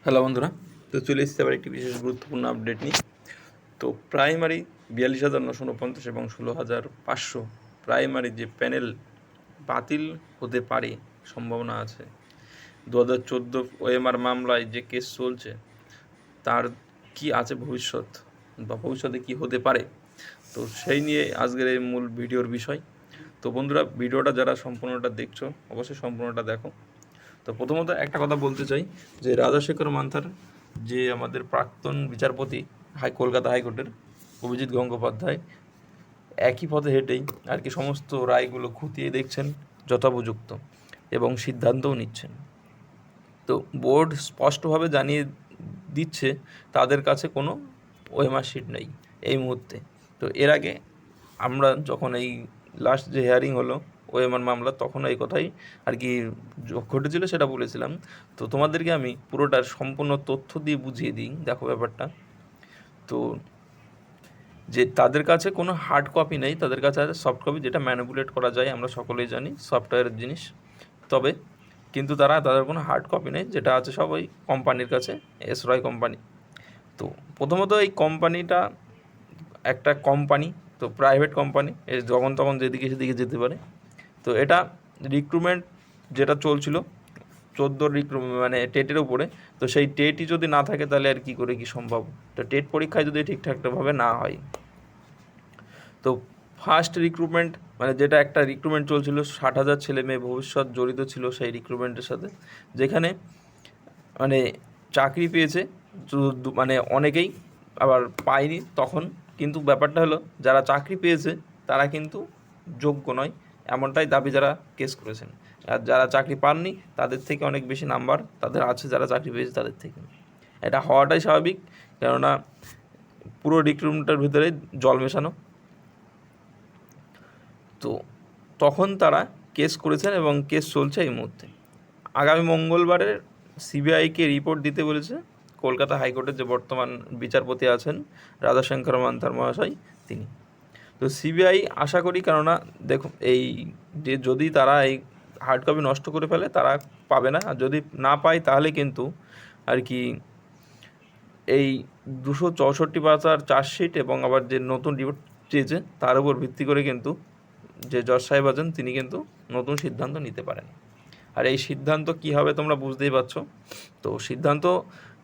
Hello বন্ধুরা, তো চলে এসেছে আবার একটি বিশেষ গুরুত্বপূর্ণ আপডেট নিয়ে। তো প্রাইমারি 42,949 এবং 16,500 প্রাইমারি যে প্যানেল বাতিল হতে পারে, সম্ভাবনা আছে। 2014 ওএমআর মামলায় যে কেস চলছে তার কি আছে ভবিষ্যৎ, বা ভবিষ্যতে কি হতে পারে, তো সেই নিয়ে আজকের এই মূল ভিডিওর বিষয়। তো বন্ধুরা, ভিডিওটা যারা সম্পূর্ণটা দেখছো অবশ্যই সম্পূর্ণটা দেখো। তো প্রথমত একটা কথা বলতে চাই যে রাজাশেখর মান্থার যে আমাদের প্রাক্তন বিচারপতি কলকাতা হাইকোর্টের অভিজিৎ গঙ্গোপাধ্যায় একই পথে হেঁটেই আর কি সমস্ত রায়গুলো খতিয়ে দেখছেন যথোপযুক্ত এবং সিদ্ধান্তও নিচ্ছেন। তো বোর্ড স্পষ্টভাবে জানিয়ে দিচ্ছে তাদের কাছে কোনো ওএমআর শিট নেই এই মুহূর্তে। তো এর আগে আমরা যখন এই লাস্ট যে হিয়ারিং হলো ওএমআর মামলা, তখন এই কথাই আর কি ঘটেছিল সেটা বলেছিলাম। তো তোমাদেরকে আমি পুরোটার সম্পূর্ণ তথ্য দিয়ে বুঝিয়ে দিই। দেখো ব্যাপারটা, তো যে তাদের কাছে কোনো হার্ড কপি নেই, তাদের কাছে আছে সফট কপি, যেটা ম্যানিপুলেট করা যায়, আমরা সকলেই জানি সফটওয়্যারের জিনিস। তবে কিন্তু তাদের কোনো হার্ড কপি নেই, যেটা আছে সব ওই কোম্পানির কাছে, এস রয় কোম্পানি। তো প্রথমত এই কোম্পানিটা একটা কোম্পানি, তো প্রাইভেট কোম্পানি, যখন তখন যেদিকে সেদিকে যেতে পারে। তো এটা রিক্রুটমেন্ট যেটা চলছিল 14 মানে টেটের উপরে, তো সেই টেটই যদি না থাকে তাহলে আর কী করে কী সম্ভব। তো টেট পরীক্ষায় যদি ঠিকঠাকভাবে না হয়, তো ফার্স্ট রিক্রুটমেন্ট মানে যেটা একটা রিক্রুটমেন্ট চলছিল, 60,000 ছেলে মেয়ে ভবিষ্যৎ জড়িত ছিল সেই রিক্রুটমেন্টের সাথে, যেখানে মানে চাকরি পেয়েছে মানে অনেকেই, আবার পায়নি তখন। কিন্তু ব্যাপারটা হলো, যারা চাকরি পেয়েছে তারা কিন্তু যোগ্য নয়, এমনটাই দাবি যারা কেস করেছেন। আর যারা চাকরি পাননি তাদের থেকে অনেক বেশি নাম্বার তাদের আছে যারা চাকরি পেয়েছে তাদের থেকে। এটা হওয়াটাই স্বাভাবিক, কেননা পুরো রিক্রুটমেন্টের ভিতরে জল মেশানো। তো তখন তারা কেস করেছেন এবং কেস চলছে এই মুহূর্তে। আগামী মঙ্গলবারে সিবিআইকে রিপোর্ট দিতে বলেছে কলকাতা হাইকোর্টের যে বর্তমান বিচারপতি আছেন রাজাশঙ্কর মান্থার মহাশয়, তিনি। তো সিবিআই আশা করি, কেননা দেখুন এই যে যদি তারা এই হার্ড কপি নষ্ট করে ফেলে তারা পাবে না, আর যদি না পায় তাহলে কিন্তু আর কি এই 264 পাতার চার্জশিট এবং আবার যে নতুন রিপোর্ট চেয়েছে তার উপর ভিত্তি করে কিন্তু যে জজ সাহেব আছেন তিনি কিন্তু নতুন সিদ্ধান্ত নিতে পারেন। আর এই সিদ্ধান্ত কী হবে তোমরা বুঝতেই পারছো। তো সিদ্ধান্ত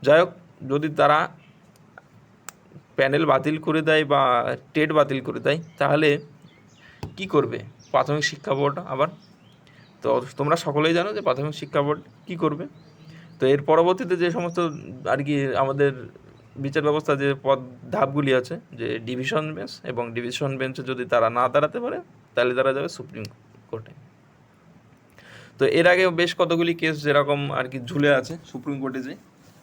যাই হোক, যদি তারা প্যানেল বাতিল করে দেয় বা টেট বাতিল করে দেয়, তাহলে কি করবে প্রাথমিক শিক্ষা বোর্ড আবার? তো তোমরা সকলেই জানো যে প্রাথমিক শিক্ষা বোর্ড কী করবে। তো এর পরবর্তীতে যে সমস্ত আর কি আমাদের বিচার ব্যবস্থা যে ধাপগুলি আছে, যে ডিভিশন বেঞ্চ, এবং ডিভিশন বেঞ্চে যদি তারা না দাঁড়াতে পারে তাহলে তারা যাবে সুপ্রিম কোর্টে। তো এর আগে বেশ কতগুলি কেস যেরকম আর কি ঝুলে আছে সুপ্রিম কোর্টে যে,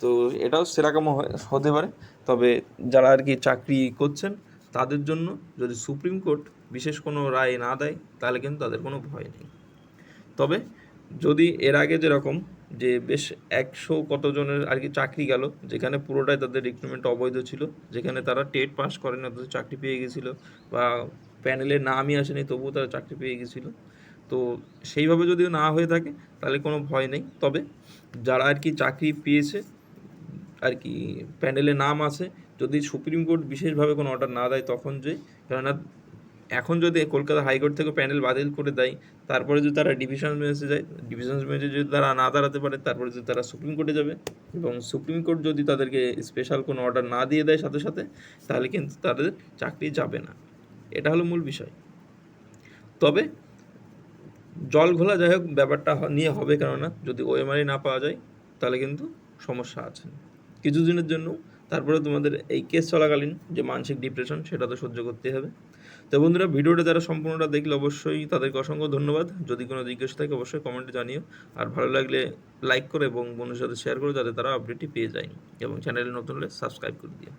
তো এটাও সেরকমও হতে পারে। তবে যারা আর কি চাকরি করছেন তাদের জন্য যদি সুপ্রিম কোর্ট বিশেষ কোনো রায় না দেয় তাহলে কিন্তু তাদের কোনো ভয় নেই। তবে যদি এর আগে যেরকম যে বেশ 100 কতজনের আর কি চাকরি গেল, যেখানে পুরোটাই তাদের রিক্রুটমেন্ট অবৈধ ছিল, যেখানে তারা টেট পাস করেন না তাদের চাকরি পেয়ে গেছিলো, বা প্যানেলে নামই আসেনি তবুও তারা চাকরি পেয়ে গেছিলো, তো সেইভাবে যদি না হয়ে থাকে তাহলে কোনো ভয় নেই। তবে যারা আর কি চাকরি পেয়েছে আর কি প্যানেলে নাম আছে, যদি সুপ্রিম কোর্ট বিশেষভাবে কোনো অর্ডার না দেয় তখন, যে কেননা এখন যদি কলকাতা হাইকোর্ট থেকে প্যানেল বাতিল করে দেয়, তারপরে যদি তারা ডিভিশন বেঞ্চে যায়, ডিভিশন বেঞ্চে যদি তারা না দাঁড়াতে পারে, তারপরে যদি তারা সুপ্রিম কোর্টে যাবে, এবং সুপ্রিম কোর্ট যদি তাদেরকে স্পেশাল কোনো অর্ডার না দিয়ে দেয় সাথে সাথে, তাহলে কিন্তু তাদের চাকরি যাবে না। এটা হলো মূল বিষয়। তবে জল ঘোলা যাই হোক ব্যাপারটা নিয়ে হবে, কেননা যদি ওএমআরই না পাওয়া যায় তাহলে কিন্তু সমস্যা আছে কিছুদিনের জন্য। তারপরে তোমাদের এই কেস চলাকালীন যে মানসিক ডিপ্রেশন সেটা তো সহ্য করতে হবে। তো বন্ধুরা, ভিডিওটা যারা সম্পূর্ণটা দেখলে অবশ্যই তাদেরকে অসংখ্য ধন্যবাদ। যদি কোনো জিজ্ঞাসা থাকে অবশ্যই কমেন্টে জানিও, আর ভালো লাগলে লাইক করে এবং বন্ধুদের সাথে শেয়ার করে যাতে তারা আপডেটটি পেয়ে যায়, এবং চ্যানেলে নতুন হলে সাবস্ক্রাইব করে দিও।